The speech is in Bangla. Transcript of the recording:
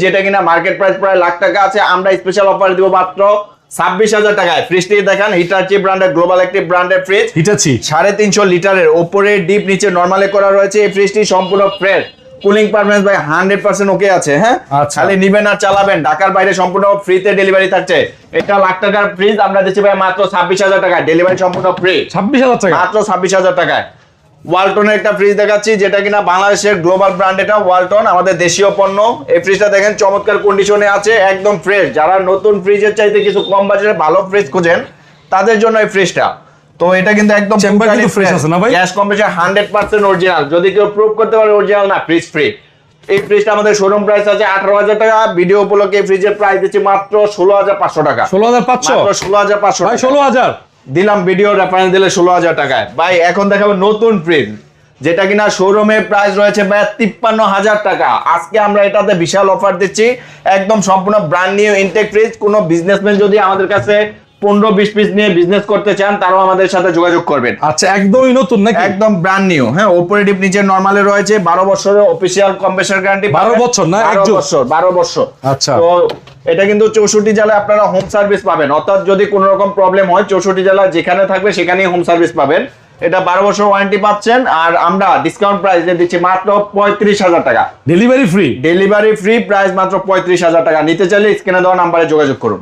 যেটা কিনা মার্কেট প্রাইস প্রায় লাখ টাকা আছে, আমরা স্পেশাল অফার দিব মাত্র 26,000 টাকায়। ফ্রিজটি দেখেন হিটাচি ব্র্যান্ডের, গ্লোবাল একটি ব্র্যান্ডের ফ্রিজ। হিটাচি 350 লিটারের, উপরে ডিপ নিচে নরমালে করা রয়েছে। এই ফ্রিজটি সম্পূর্ণ ফ্রেশ, কুলিং পারফরম্যান্স ভাই 100% ওকে আছে। হ্যাঁ, খালি নিবেন আর চালাবেন। ঢাকার বাইরে সম্পূর্ণ ফ্রিতে ডেলিভারি থাকছে। এটা লাখ টাকার ফ্রিজ আমরা দিচ্ছি ভাই মাত্র 26,000 টাকায়, ডেলিভারি সম্পূর্ণ ফ্রি। 26,000 টাকা, মাত্র 26,000 টাকায়। ওয়ালটনের একটা ফ্রিজ দেখাচ্ছি, যেটা কিনা বাংলাদেশের গ্লোবাল ব্র্যান্ড। এটা ওয়ালটন, আমাদের দেশীয় পণ্য। এই ফ্রিজটা দেখেন চমৎকার কন্ডিশনে আছে, একদম ফ্রেশ। যারা নতুন ফ্রিজের চাইতে কিছু কম বাজেটে ভালো ফ্রিজ খুঁজেন তাদের জন্য এই ফ্রিজটা। তো এটা কিন্তু একদম ফ্রেশ আছে না ভাই? Gas compressor 100% original. যদি কেউ প্রুভ করতে পারে অরিজিনাল না, ফ্রিজ ফ্রি। এই ফ্রিজটা আমাদের শোরুম প্রাইস আছে 18,000 টাকা। ভিডিও উপলক্ষে এই ফ্রিজের প্রাইস দিচ্ছি মাত্র 16,500 টাকা। 16,500? মাত্র 16,500 ভাই 16,000 দিলাম, ভিডিও রেফারেন্স দিলে 16,000 টাকায়। ভাই এখন দেখাবো নতুন ফ্রিজ, যেটা কিনা শোরুমে প্রাইস রয়েছে ভাই 53,000 টাকা। আজকে আমরা এটাতে বিশাল অফার দিচ্ছি, একদম সম্পূর্ণ ব্র্যান্ড নিউ ইনটেক ফ্রিজ। কোনো বিজনেসম্যান যদি আমাদের কাছে 15-20 পিস নিয়ে বিজনেস করতে চান, তারাও আমাদের সাথে যোগাযোগ করবেন। আচ্ছা, একদমই নতুন নাকি? একদম ব্র্যান্ড নিউ। হ্যাঁ, উপরে ডিপ নিচে নরমালে রয়েছে। 12 বছরের অফিশিয়াল কম্প্রেসার গ্যারান্টি। 12 বছর না? 12 বছর। আচ্ছা, তো এটা কিন্তু 64 জেলায় আপনারা হোম সার্ভিস পাবেন। অর্থাৎ যদি কোনো রকম প্রবলেম হয় 64 জেলায় যেখানে থাকবে সেখানেই হোম সার্ভিস পাবেন। এটা 12 বছর ওয়ারেন্টি পাচ্ছেন। আর আমরা ডিসকাউন্ট প্রাইসে দিচ্ছি মাত্র 35,000 টাকা। Delivery free? Delivery free, price মাত্র 35,000 টাকা। নিতে চাইলে স্ক্রিনে দেওয়া নাম্বারে যোগাযোগ করুন।